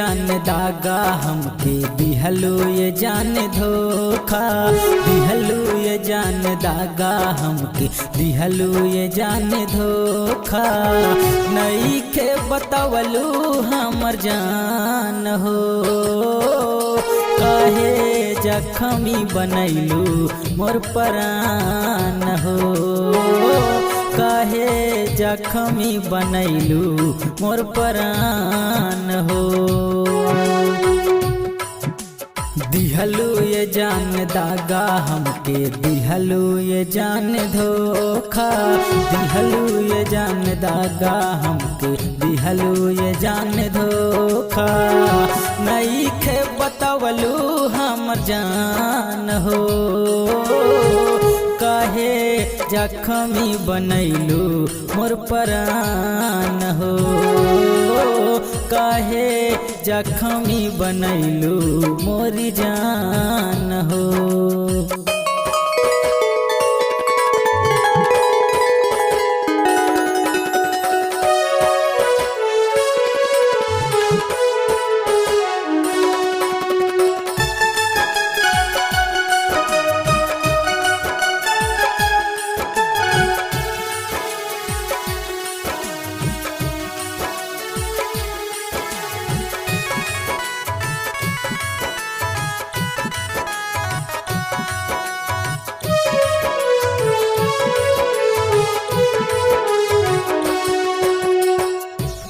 जान दागा हमके दिहलू ये जान धोखा, दिहलू ये जान दागा हमके दिहलू ये जान धोखा। नई के बतावलू हमर जान हो, काहे जखमी बनैलू मोर परान हो, काहे जखमी बनैलू मोर परान हो। दिहलू ये जान दागा हमके दिहलू ये जान धोखा, दिहलू ये जान दागा हमके दिहलू ये जान धोखा। नई के बतावलू हमर जान हो, काहे जखमी बनैलू मोर परान हो, काहे जखमी बनैलू मोरी जान हो।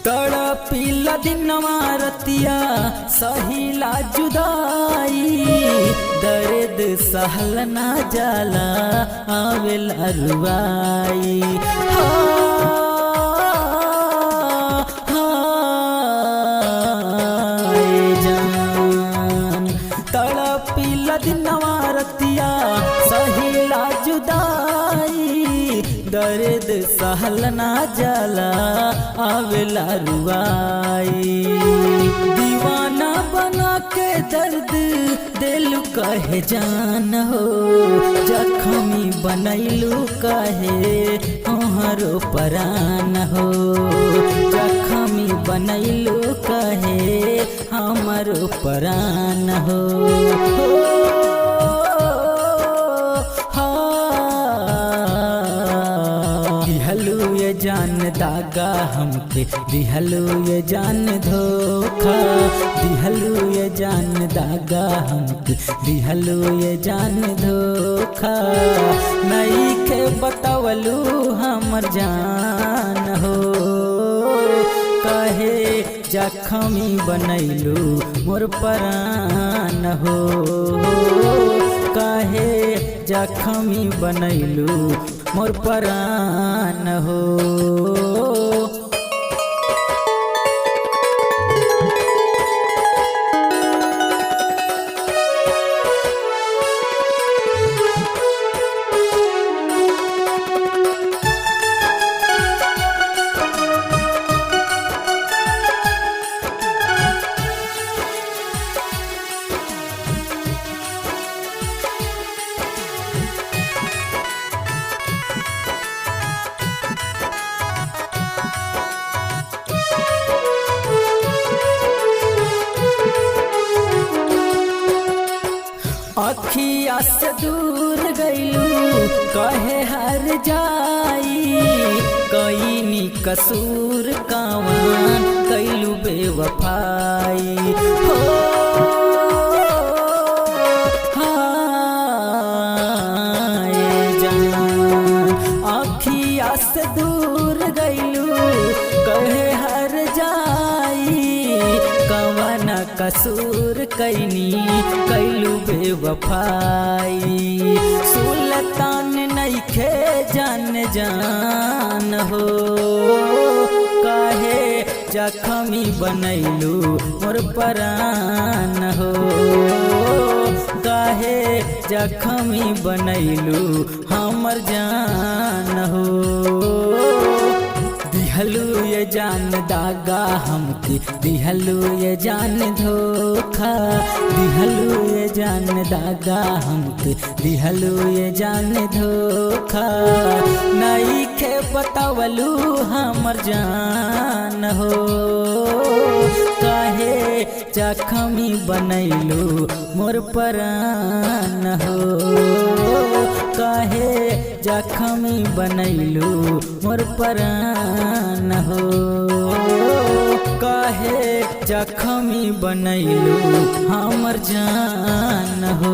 तड़पिला दिनवा रतिया सहिला जुदाई, दर्द सहल ना जाला आवेला रुवाई। जान तड़पिला दिनवा रतिया सहिला जुदाई, दर्द सहल ना जाला आवेला रुवाई। दीवाना बना के दर्द दिल कहे जान हो, जखमी बनैलू कहे हमारो परान हो, जखमी बनैलू कहे हमारो परान हो। दिहलू ये जान दागा हमके दिहलू ये जान धोखा, दिहलू ये जान दागा हमके दिहलू ये जान धोखा। नई के बतावलू हमर जान हो, काहे जखमी बनैलू मोर परान हो, काहे जखमी बनैलू मोर परान हो। अखिया से दूर गईलू कहे हर जाई, कईनी कसूर कावन कैलू बेवफाई हो। जान अखिया से दूर गईलू कहे हर जाई, कवन कसूर कैनी कैलू बेवफाई। सुल्तान नइखे जान जान हो, काहे जखमी बनैलू मोर परान हो, काहे जखमी बनैलू हमर जान हो। दिहलू ये जान दागा हमके दिहलू ये जान धोखा, दिहलू ये जान दागा हमके दिहलू ये जान धोखा। नई के बतावलू हमर जान हो, काहे जखमी बनैलू मोर परान हो, काहे जखमी बनैलू मोर परान हो, काहे जखमी बनैलू हमर जान हो।